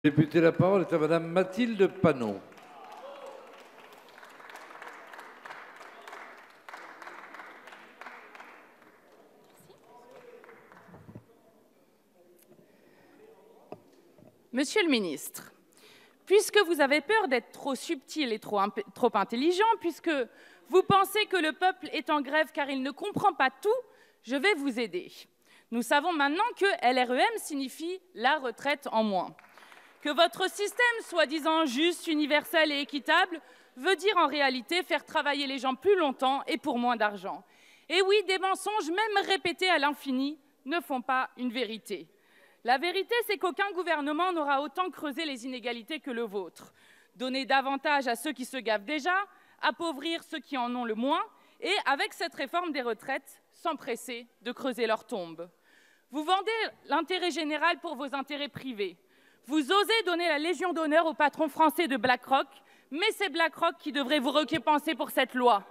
Député, la parole est à Madame Mathilde Panot. Monsieur le ministre, puisque vous avez peur d'être trop subtil et trop intelligent, puisque vous pensez que le peuple est en grève car il ne comprend pas tout, je vais vous aider. Nous savons maintenant que LREM signifie la retraite en moins. Que votre système, soi-disant juste, universel et équitable, veut dire en réalité faire travailler les gens plus longtemps et pour moins d'argent. Et oui, des mensonges, même répétés à l'infini, ne font pas une vérité. La vérité, c'est qu'aucun gouvernement n'aura autant creusé les inégalités que le vôtre. Donner davantage à ceux qui se gavent déjà, appauvrir ceux qui en ont le moins, et avec cette réforme des retraites, s'empresser de creuser leur tombe. Vous vendez l'intérêt général pour vos intérêts privés. Vous osez donner la Légion d'honneur au patron français de BlackRock, mais c'est BlackRock qui devrait vous récompenser pour cette loi.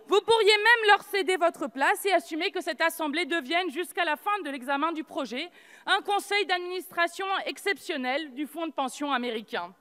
Vous pourriez même leur céder votre place et assumer que cette Assemblée devienne, jusqu'à la fin de l'examen du projet, un conseil d'administration exceptionnel du fonds de pension américain.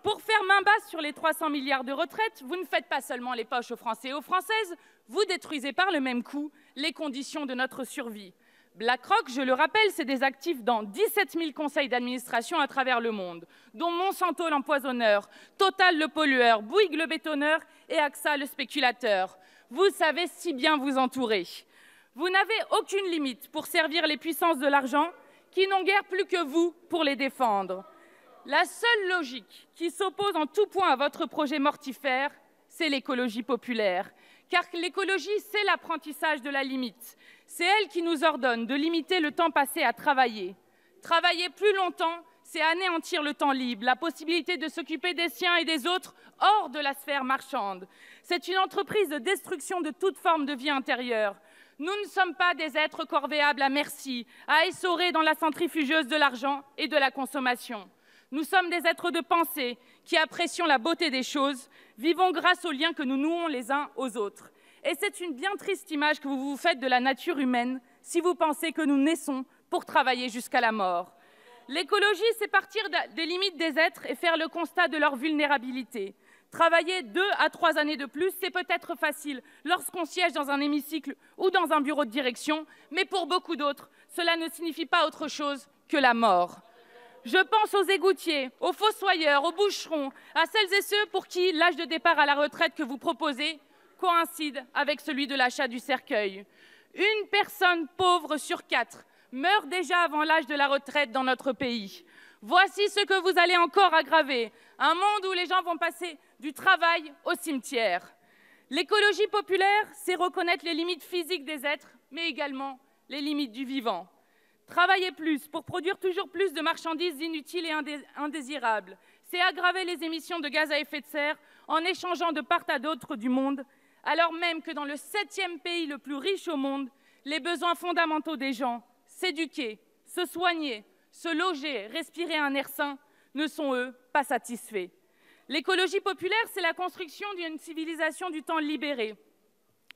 Pour faire main basse sur les 300 milliards de retraites, vous ne faites pas seulement les poches aux Français et aux Françaises, vous détruisez par le même coup les conditions de notre survie. BlackRock, je le rappelle, c'est des actifs dans 17 000 conseils d'administration à travers le monde, dont Monsanto l'empoisonneur, Total le pollueur, Bouygues le bétonneur et AXA le spéculateur. Vous savez si bien vous entourer. Vous n'avez aucune limite pour servir les puissances de l'argent qui n'ont guère plus que vous pour les défendre. La seule logique qui s'oppose en tout point à votre projet mortifère, c'est l'écologie populaire. Car l'écologie, c'est l'apprentissage de la limite. C'est elle qui nous ordonne de limiter le temps passé à travailler. Travailler plus longtemps, c'est anéantir le temps libre, la possibilité de s'occuper des siens et des autres hors de la sphère marchande. C'est une entreprise de destruction de toute forme de vie intérieure. Nous ne sommes pas des êtres corvéables à merci, à essorer dans la centrifugeuse de l'argent et de la consommation. Nous sommes des êtres de pensée qui apprécions la beauté des choses, vivons grâce aux liens que nous nouons les uns aux autres. Et c'est une bien triste image que vous vous faites de la nature humaine si vous pensez que nous naissons pour travailler jusqu'à la mort. L'écologie, c'est partir des limites des êtres et faire le constat de leur vulnérabilité. Travailler 2 à 3 années de plus, c'est peut-être facile lorsqu'on siège dans un hémicycle ou dans un bureau de direction, mais pour beaucoup d'autres, cela ne signifie pas autre chose que la mort. Je pense aux égoutiers, aux fossoyeurs, aux boucherons, à celles et ceux pour qui l'âge de départ à la retraite que vous proposez coïncide avec celui de l'achat du cercueil. Une personne pauvre sur 4 meurt déjà avant l'âge de la retraite dans notre pays. Voici ce que vous allez encore aggraver, un monde où les gens vont passer du travail au cimetière. L'écologie populaire, c'est reconnaître les limites physiques des êtres, mais également les limites du vivant. Travailler plus pour produire toujours plus de marchandises inutiles et indésirables, c'est aggraver les émissions de gaz à effet de serre en échangeant de part à d'autre du monde, alors même que dans le 7e pays le plus riche au monde, les besoins fondamentaux des gens, s'éduquer, se soigner, se loger, respirer un air sain, ne sont, eux, pas satisfaits. L'écologie populaire, c'est la construction d'une civilisation du temps libéré.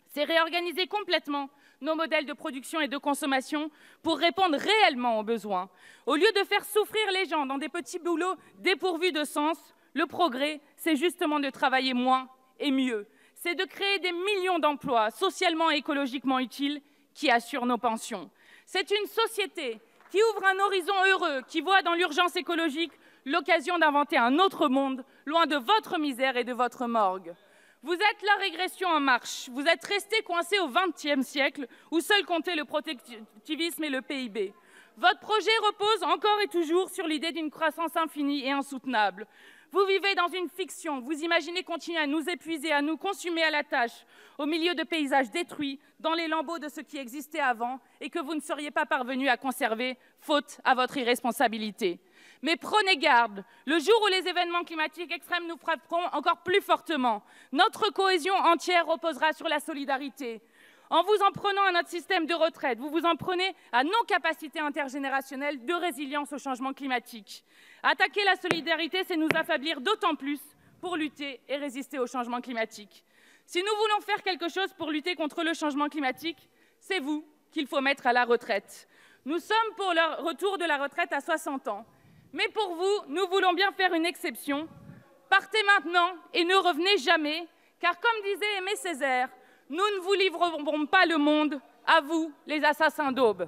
C'est réorganiser complètement nos modèles de production et de consommation pour répondre réellement aux besoins. Au lieu de faire souffrir les gens dans des petits boulots dépourvus de sens, le progrès, c'est justement de travailler moins et mieux. C'est de créer des millions d'emplois socialement et écologiquement utiles qui assurent nos pensions. C'est une société qui ouvre un horizon heureux, qui voit dans l'urgence écologique l'occasion d'inventer un autre monde, loin de votre misère et de votre morgue. Vous êtes la régression en marche. Vous êtes restés coincés au XXe siècle, où seul comptait le productivisme et le PIB. Votre projet repose encore et toujours sur l'idée d'une croissance infinie et insoutenable. Vous vivez dans une fiction, vous imaginez continuer à nous épuiser, à nous consumer à la tâche, au milieu de paysages détruits, dans les lambeaux de ce qui existait avant et que vous ne seriez pas parvenus à conserver, faute à votre irresponsabilité. Mais prenez garde, le jour où les événements climatiques extrêmes nous frapperont encore plus fortement, notre cohésion entière reposera sur la solidarité. En vous en prenant à notre système de retraite, vous vous en prenez à nos capacités intergénérationnelles de résilience au changement climatique. Attaquer la solidarité, c'est nous affaiblir d'autant plus pour lutter et résister au changement climatique. Si nous voulons faire quelque chose pour lutter contre le changement climatique, c'est vous qu'il faut mettre à la retraite. Nous sommes pour le retour de la retraite à 60 ans. Mais pour vous, nous voulons bien faire une exception. Partez maintenant et ne revenez jamais, car comme disait Aimé Césaire, nous ne vous livrerons pas le monde, à vous, les assassins d'aube.